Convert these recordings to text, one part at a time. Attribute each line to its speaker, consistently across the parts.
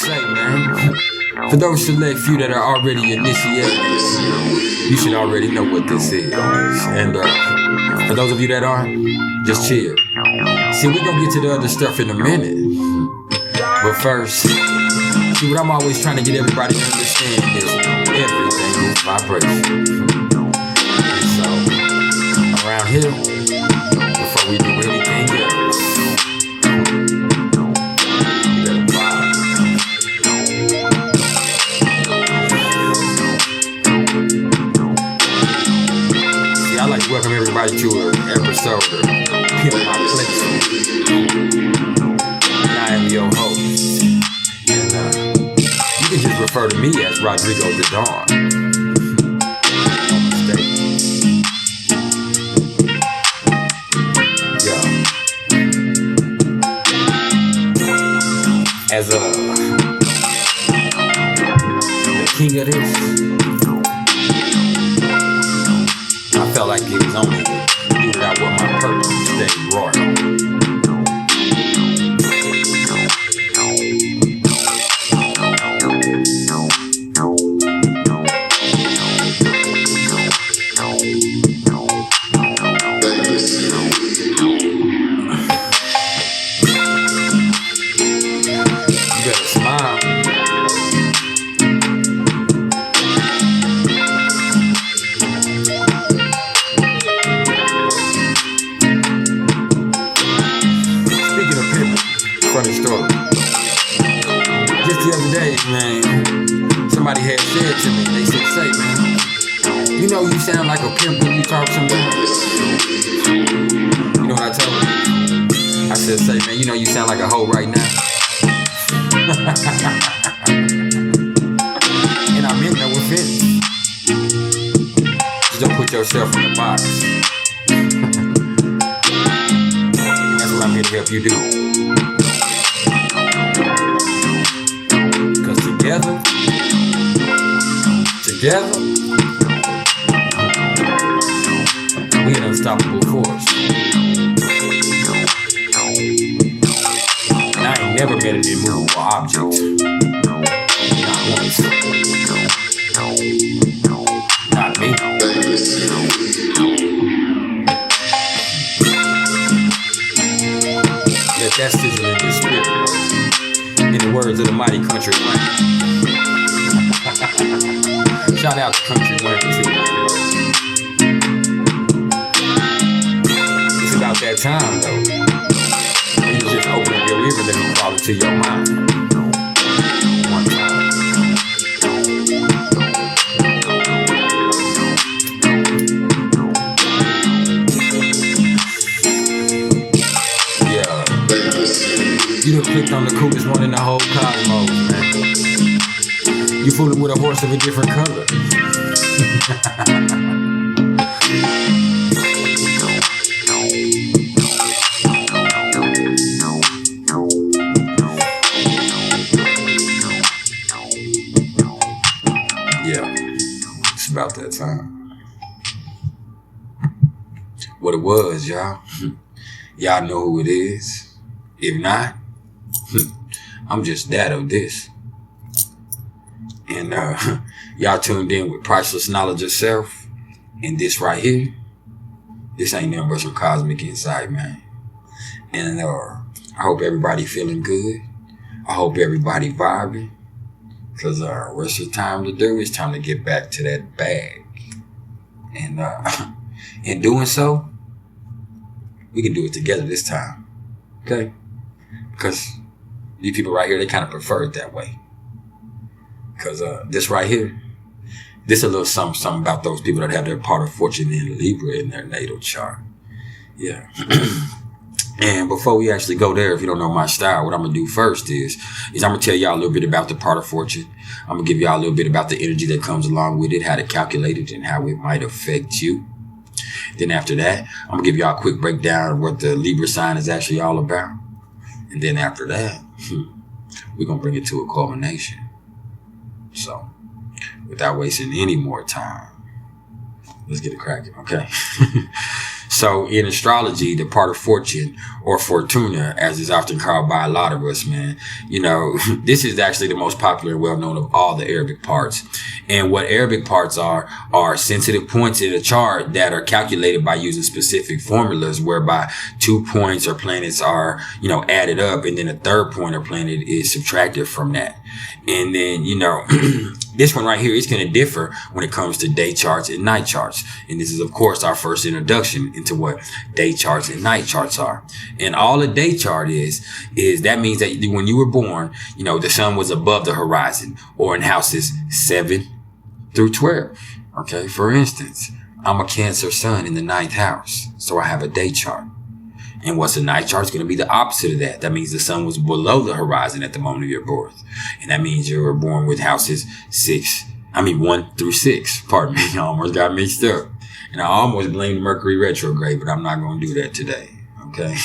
Speaker 1: say, man, for those select few that are already initiated, you should already know what this is. And for those of you that aren't, just chill. See, we're gonna get to the other stuff in a minute. But first, see, what I'm always trying to get everybody to understand is everything is vibration. And so, around here, before we do anything else, you better vibe. See, I like to welcome everybody to an episode of Pimp My Place. And I am your host. And you can just refer to me as Rodrigo the Don. No mistake. Yeah. As the king of this, I felt like it was only due that I wore my purpose to stay royal. Funny story. Just the other day, man, somebody had said to me, they said, say, man, you know you sound like a pimp when you talk sometimes. You know what I told him? I said, say, man, you know you sound like a hoe right now. And I meant no offense. Just don't put yourself in the box. And that's what I'm here to help you do. Together, we an unstoppable force. And I ain't never met an immovable object. Not once. Not me. Let that sizzle in your spirit. In the words of the mighty country wayne. Shout out to country wayne too. It's about that time though. When you just open up your ear and let me crawl into your mind. One time. Yeah. You done clicked on the coolest one in the whole cosmos, man. You fooling with a horse of a different color. Yeah, it's about that time. What it was, y'all. Y'all know who it is. If not, I'm just that of this. And y'all tuned in with priceless knowledge of self. And this right here, this ain't nothing but some cosmic insight, man. And I hope everybody feeling good. I hope everybody vibing. Because what's the time to do? It's time to get back to that bag. And in doing so, we can do it together this time. Okay? Because these people right here, they kind of prefer it that way. Because this right here, this a little something about those people that have their part of fortune in Libra in their natal chart. Yeah. And before we actually go there, if you don't know my style, what I'm going to do first is I'm going to tell y'all a little bit about the part of fortune. I'm going to give y'all a little bit about the energy that comes along with it, how to calculate it, and how it might affect you. Then after that, I'm going to give y'all a quick breakdown of what the Libra sign is actually all about. And then after that, we're going to bring it to a culmination. So, without wasting any more time, let's get it cracking, okay? So in astrology, the part of fortune, or fortuna, as is often called by a lot of us, man, this is actually the most popular and well-known of all the Arabic parts. And what Arabic parts are sensitive points in a chart that are calculated by using specific formulas, whereby 2 points or planets are, added up, and then a third point or planet is subtracted from that. And then, this one right here is going to differ when it comes to day charts and night charts. And this is, of course, our first introduction into what day charts and night charts are. And all a day chart is that means that when you were born, the sun was above the horizon, or in houses 7 through 12. Okay. For instance, I'm a Cancer sun in the 9th house. So I have a day chart. And what's a night chart is going to be the opposite of that. That means the sun was below the horizon at the moment of your birth. And that means you were born with houses 1 through 6. Pardon me. I almost got mixed up. And I almost blamed Mercury retrograde, but I'm not going to do that today. Okay.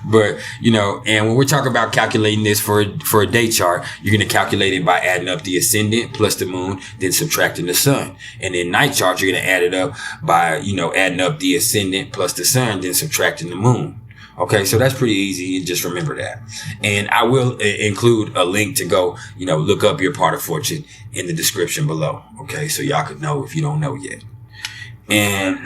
Speaker 1: But, and when we're talking about calculating this for a day chart, you're going to calculate it by adding up the ascendant plus the moon, then subtracting the sun. And in night chart, you're going to add it up by, adding up the ascendant plus the sun, then subtracting the moon. Okay, so that's pretty easy. And just remember that. And I will include a link to go, look up your part of fortune in the description below. Okay, so y'all could know if you don't know yet. And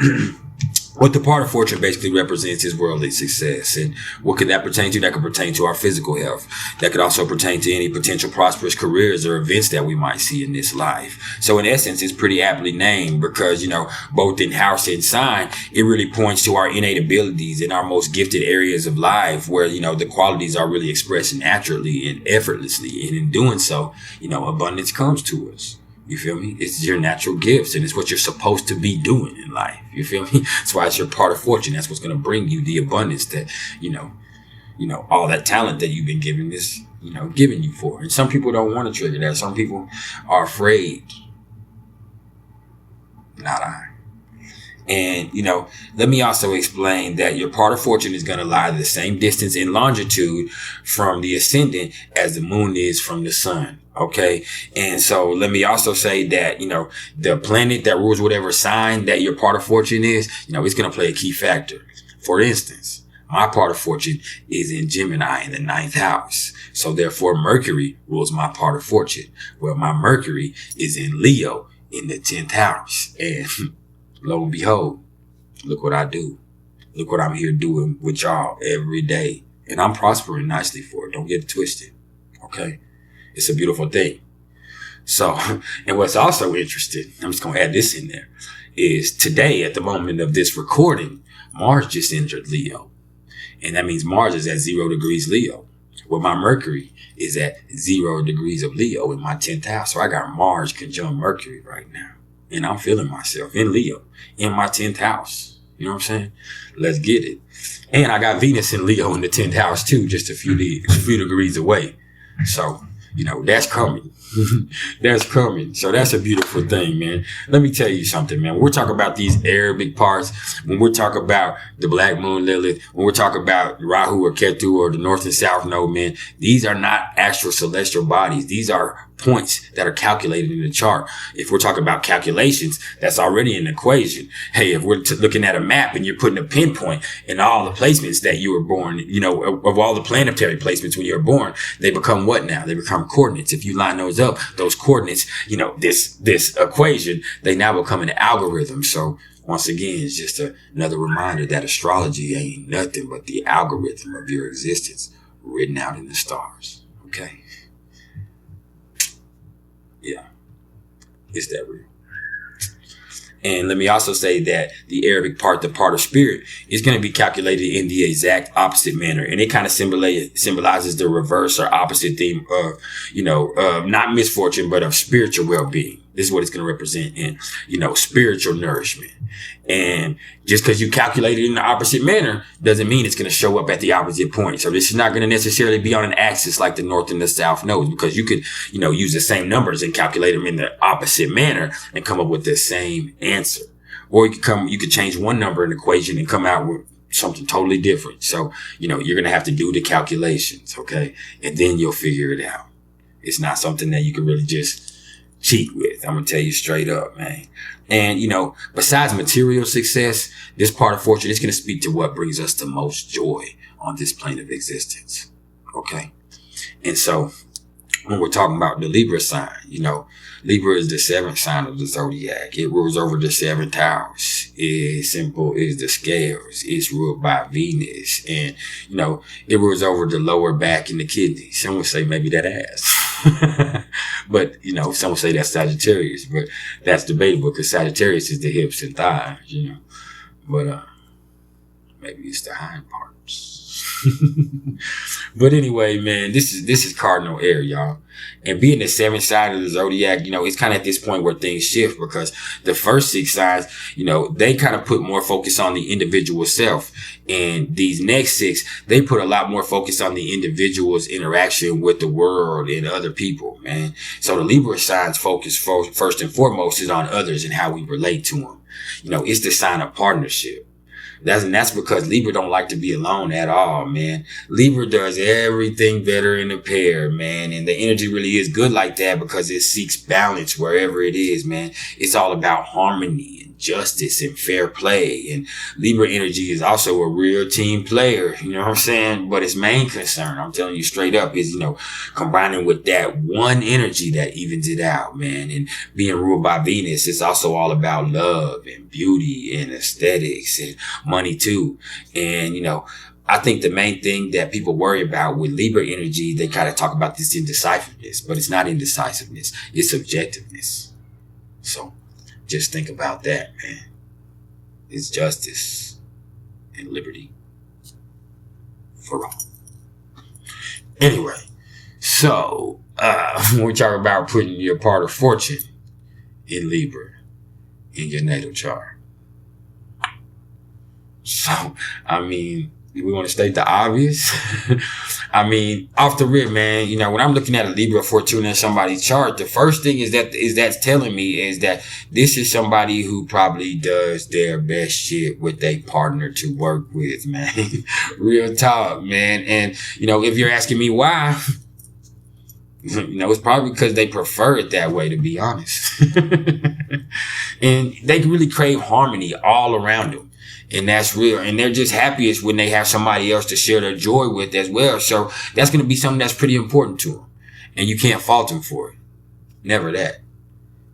Speaker 1: what the part of fortune basically represents is worldly success. And what could that pertain to? That could pertain to our physical health. That could also pertain to any potential prosperous careers or events that we might see in this life. So in essence, it's pretty aptly named because, both in house and sign, it really points to our innate abilities and our most gifted areas of life where, the qualities are really expressed naturally and effortlessly. And in doing so, abundance comes to us. You feel me? It's your natural gifts, and it's what you're supposed to be doing in life. You feel me? That's why it's your part of fortune. That's what's going to bring you the abundance that, all that talent that you've been given is, giving you for. And some people don't want to trigger that. Some people are afraid. Not I. And, let me also explain that your part of fortune is going to lie the same distance in longitude from the ascendant as the moon is from the sun. Okay. And so let me also say that, the planet that rules whatever sign that your part of fortune is, it's going to play a key factor. For instance, my part of fortune is in Gemini in the 9th house. So therefore, Mercury rules my part of fortune. Well, my Mercury is in Leo in the 10th house. And lo and behold, look what I do. Look what I'm here doing with y'all every day. And I'm prospering nicely for it. Don't get it twisted. Okay. It's a beautiful thing. So, and what's also interesting, I'm just going to add this in there, is today at the moment of this recording, Mars just entered Leo. And that means Mars is at 0 degrees Leo. Well, my Mercury is at 0 degrees of Leo in my 10th house. So I got Mars conjunct Mercury right now. And I'm feeling myself in Leo in my 10th house. You know what I'm saying? Let's get it. And I got Venus in Leo in the 10th house too, just a few degrees away. So, that's coming. That's coming. So that's a beautiful thing, man. Let me tell you something, man. When we're talking about these Arabic parts, when we're talking about the Black Moon Lilith, when we're talking about Rahu or Ketu or the North and South Node, man, these are not actual celestial bodies. These are points that are calculated in the chart. If we're talking about calculations, that's already an equation. Hey, if we're looking at a map and you're putting a pinpoint in all the placements that you were born, of all the planetary placements when you were born, they become what now? They become coordinates. If you line those up, those coordinates, this equation, they now become an algorithm. So once again, it's just another reminder that astrology ain't nothing but the algorithm of your existence written out in the stars. Okay. Yeah, it's that real. And let me also say that the Arabic part, the part of spirit, is going to be calculated in the exact opposite manner. And it kind of symbolizes the reverse or opposite theme of, not misfortune, but of spiritual well-being. This is what it's going to represent in, spiritual nourishment. And just because you calculate it in the opposite manner doesn't mean it's going to show up at the opposite point. So this is not going to necessarily be on an axis like the North and the South nodes, because you could, use the same numbers and calculate them in the opposite manner and come up with the same answer. Or you could change one number in the equation and come out with something totally different. So, you're going to have to do the calculations. Okay. And then you'll figure it out. It's not something that you can really just cheat with. I'm going to tell you straight up, man. And, you know, besides material success, this part of fortune is going to speak to what brings us the most joy on this plane of existence. Okay. And so when we're talking about the Libra sign, you know, Libra is the 7th sign of the zodiac. It rules over the 7th house. Its symbol is the scales. It's ruled by Venus. And, you know, it rules over the lower back and the kidneys. Some would say maybe that ass. But, you know, some would say that's Sagittarius. But that's debatable because Sagittarius is the hips and thighs, you know. But maybe it's the hind parts. But anyway, man, this is cardinal air, y'all. And being the 7th sign of the zodiac, you know, it's kind of at this point where things shift because the first 6 signs, you know, they kind of put more focus on the individual self. And these next 6, they put a lot more focus on the individual's interaction with the world and other people, man. So the Libra sign's focus first and foremost is on others and how we relate to them. You know, it's the sign of partnership. That's because Libra don't like to be alone at all, man. Libra does everything better in a pair, man. And the energy really is good like that because it seeks balance wherever it is, man. It's all about harmony and justice and fair play. And Libra energy is also a real team player, you know what I'm saying? But its main concern, I'm telling you straight up, is, you know, combining with that one energy that evens it out, man. And being ruled by Venus, it's also all about love and beauty and aesthetics and money too. And, you know, I think the main thing that people worry about with Libra energy, they kind of talk about this indecisiveness, but it's not indecisiveness. It's objectiveness. So just think about that, man. It's justice and liberty for all. Anyway, so when we talk about putting your part of fortune in Libra in your natal chart. So, I mean, we want to state the obvious. I mean, off the rip, man, you know, when I'm looking at a Libra fortune in somebody's chart, the first thing that's telling me is that this is somebody who probably does their best shit with a partner to work with, man. Real talk, man. And, you know, if you're asking me why, you know, it's probably because they prefer it that way, to be honest. And they really crave harmony all around them. And that's real. And they're just happiest when they have somebody else to share their joy with as well. So that's going to be something that's pretty important to them. And you can't fault them for it. Never that.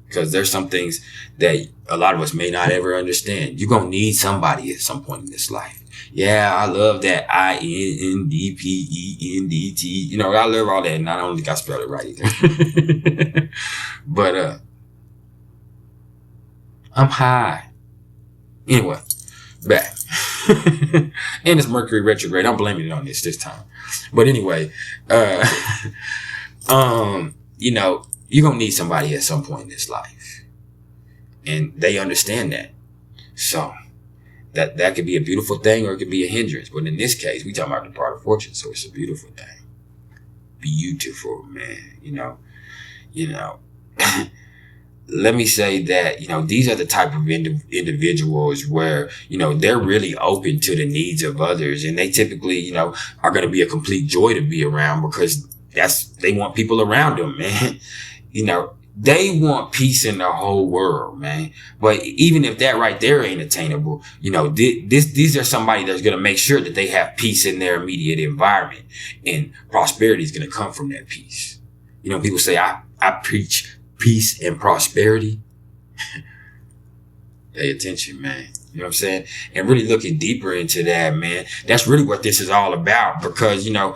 Speaker 1: Because there's some things that a lot of us may not ever understand. You're going to need somebody at some point in this life. Yeah, I love that INDPENDT. You know, I love all that. And I don't think I spelled it right either. But I'm high. Anyway. Back. And it's Mercury retrograde. I'm blaming it on this time. But anyway, you know, you're going to need somebody at some point in this life. And they understand that. So that could be a beautiful thing or it could be a hindrance. But in this case, we talking about the part of fortune. So it's a beautiful thing. Beautiful, man. You know. Let me say that, you know, these are the type of individuals where, you know, they're really open to the needs of others. And they typically, you know, are going to be a complete joy to be around because they want people around them, man. You know, they want peace in the whole world, man. But even if that right there ain't attainable, you know, these are somebody that's going to make sure that they have peace in their immediate environment. And prosperity is going to come from that peace. You know, people say, I preach peace and prosperity. Pay attention, man. You know what I'm saying? And really looking deeper into that, man. That's really what this is all about because, you know,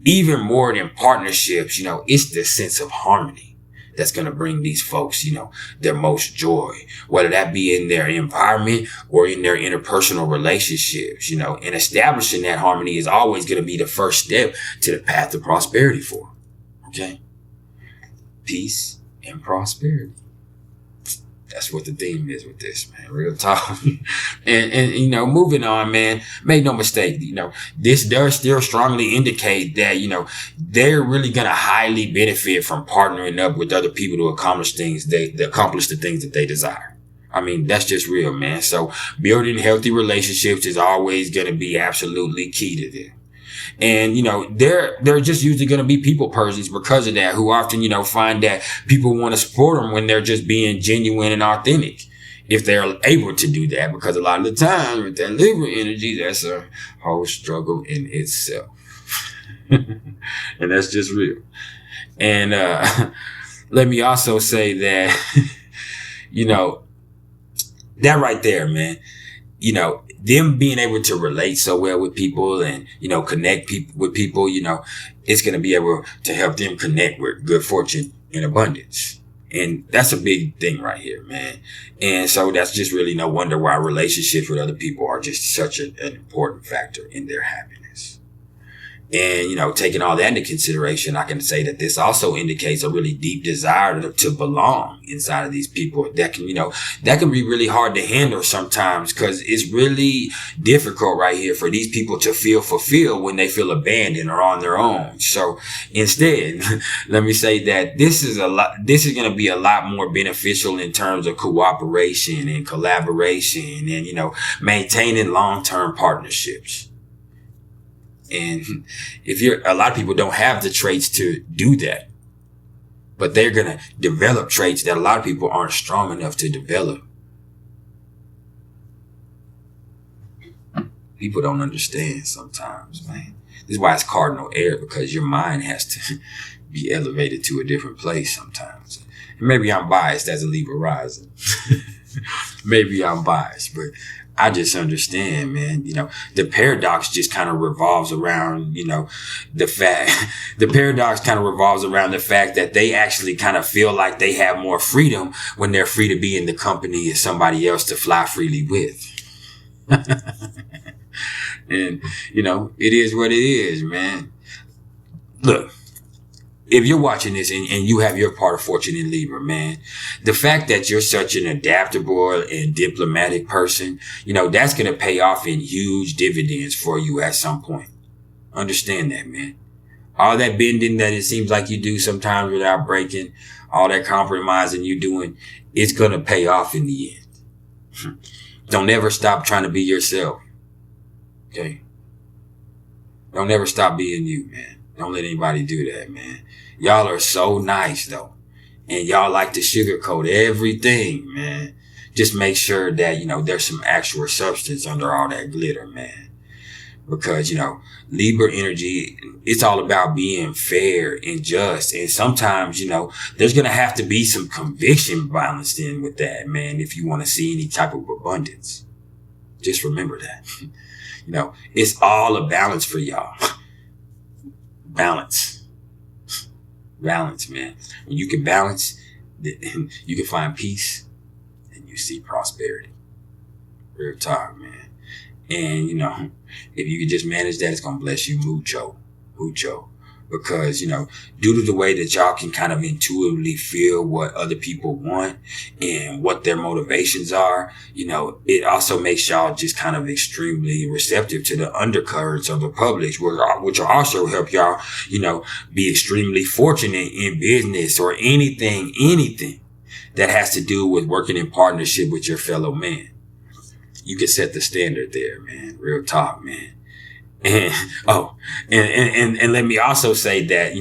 Speaker 1: even more than partnerships, you know, it's the sense of harmony that's going to bring these folks, you know, their most joy, whether that be in their environment or in their interpersonal relationships, you know, and establishing that harmony is always going to be the first step to the path of prosperity for them. Okay? Peace and prosperity. That's what the theme is with this, man. Real talk. and you know, moving on, man, make no mistake, you know, this does still strongly indicate that, you know, they're really going to highly benefit from partnering up with other people to accomplish the things that they desire. I mean, that's just real, man. So building healthy relationships is always going to be absolutely key to them. And, they're just usually going to be people persons because of that, who often, find that people want to support them when they're just being genuine and authentic. If they're able to do that, because a lot of the time with that Libra energy, that's a whole struggle in itself. And that's just real. And, let me also say that, that right there, man, them being able to relate so well with people and, connect with people, it's going to be able to help them connect with good fortune and abundance. And that's a big thing right here, man. And so that's just really no wonder why relationships with other people are just such an important factor in their happiness. And, taking all that into consideration, I can say that this also indicates a really deep desire to belong inside of these people that can, that can be really hard to handle sometimes, because it's really difficult right here for these people to feel fulfilled when they feel abandoned or on their own. So instead, let me say that this is going to be a lot more beneficial in terms of cooperation and collaboration and, maintaining long-term partnerships. And a lot of people don't have the traits to do that, but they're going to develop traits that a lot of people aren't strong enough to develop. People don't understand sometimes, man. This is why it's cardinal error, because your mind has to be elevated to a different place sometimes. And maybe I'm biased as a Libra rising. Maybe I'm biased, but I just understand, man, the paradox just kind of revolves around, the fact that they actually kind of feel like they have more freedom when they're free to be in the company of somebody else to fly freely with. And, it is what it is, man. Look. If you're watching this and you have your part of fortune in Libra, man, the fact that you're such an adaptable and diplomatic person, that's going to pay off in huge dividends for you at some point. Understand that, man. All that bending that it seems like you do sometimes without breaking, all that compromising you're doing, it's going to pay off in the end. Don't ever stop trying to be yourself. Okay? Don't ever stop being you, man. Don't let anybody do that, man. Y'all are so nice, though. And y'all like to sugarcoat everything, man. Just make sure that, there's some actual substance under all that glitter, man. Because, Libra energy, it's all about being fair and just. And sometimes, there's going to have to be some conviction balanced in with that, man, if you want to see any type of abundance. Just remember that. It's all a balance for y'all. Balance, man. When you can balance, you can find peace and you see prosperity. Real talk, man. And, if you can just manage that, it's going to bless you mucho. Because, due to the way that y'all can kind of intuitively feel what other people want and what their motivations are, it also makes y'all just kind of extremely receptive to the undercurrents of the public, which will also help y'all, be extremely fortunate in business or anything that has to do with working in partnership with your fellow man. You can set the standard there, man. Real talk, man. And let me also say that,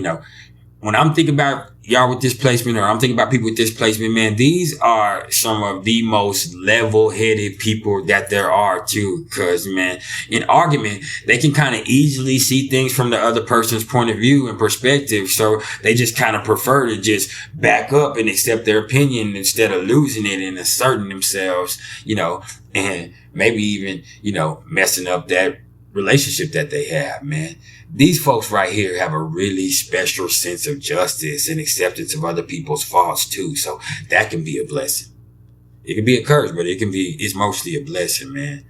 Speaker 1: when I'm thinking about y'all with displacement, or I'm thinking about people with displacement, man, these are some of the most level-headed people that there are too. Cause, man, in argument, they can kind of easily see things from the other person's point of view and perspective. So they just kind of prefer to just back up and accept their opinion instead of losing it and asserting themselves, and maybe even, messing up that relationship that they have, man. These folks right here have a really special sense of justice and acceptance of other people's faults too. So that can be a blessing. It can be a curse, but it's mostly a blessing, man.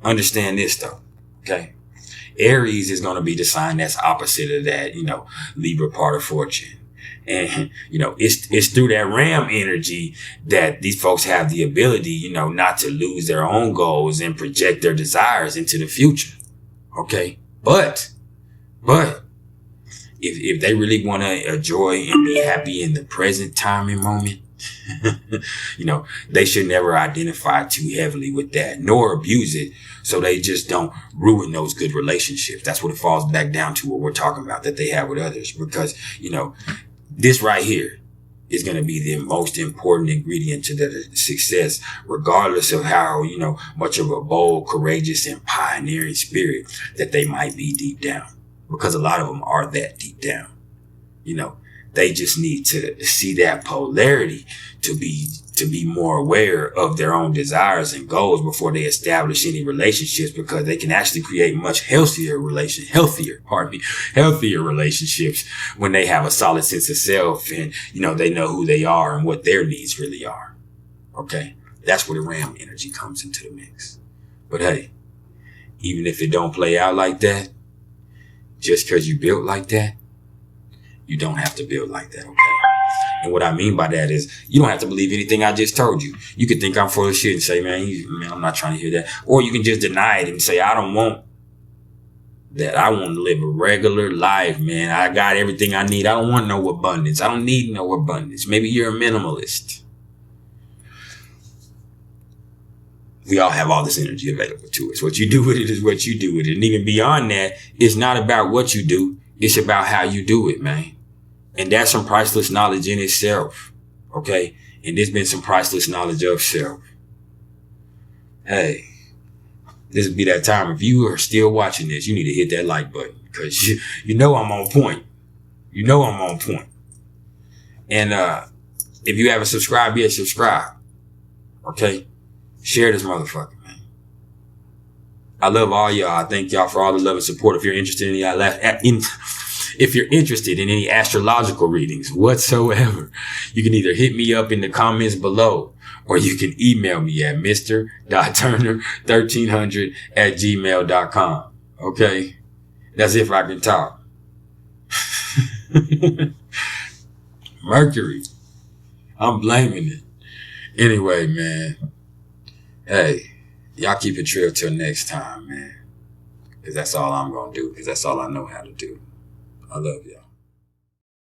Speaker 1: Understand this though. Okay. Aries is going to be the sign that's opposite of that, Libra part of fortune. And, it's through that Ram energy that these folks have the ability, not to lose their own goals and project their desires into the future. Okay. But if they really want to enjoy and be happy in the present time and moment, you know, they should never identify too heavily with that, nor abuse it, so they just don't ruin those good relationships. That's what it falls back down to, what we're talking about, that they have with others. Because, you know, this right here is going to be the most important ingredient to their success, regardless of how, you know, much of a bold, courageous, and pioneering spirit that they might be deep down. Because a lot of them are that deep down. You know, they just need to see that polarity to be more aware of their own desires and goals before they establish any relationships, because they can actually create much healthier relationships when they have a solid sense of self and, you know, they know who they are and what their needs really are. Okay. That's where the Ram energy comes into the mix. But hey, even if it don't play out like that, just because you built like that, you don't have to build like that, okay? And what I mean by that is, you don't have to believe anything I just told you. You can think I'm full of shit and say, man, I'm not trying to hear that. Or you can just deny it and say, I don't want that. I want to live a regular life, man. I got everything I need. I don't want no abundance. I don't need no abundance. Maybe you're a minimalist. We all have all this energy available to us. What you do with it is what you do with it. And even beyond that, it's not about what you do. It's about how you do it, man. And that's some priceless knowledge in itself. Okay? And there's been some priceless knowledge of self. Hey, this would be that time. If you are still watching this, you need to hit that like button, because you know I'm on point. You know I'm on point. And if you haven't subscribed yet, subscribe. Okay? Share this motherfucker, man. I love all y'all. I thank y'all for all the love and support. If you're interested in any astrological readings whatsoever, you can either hit me up in the comments below, or you can email me at mr.turner1300@gmail.com. Okay? That's if I can talk. Mercury. I'm blaming it. Anyway, man. Hey, y'all keep it real till next time, man. Because that's all I'm going to do. Because that's all I know how to do. I love y'all.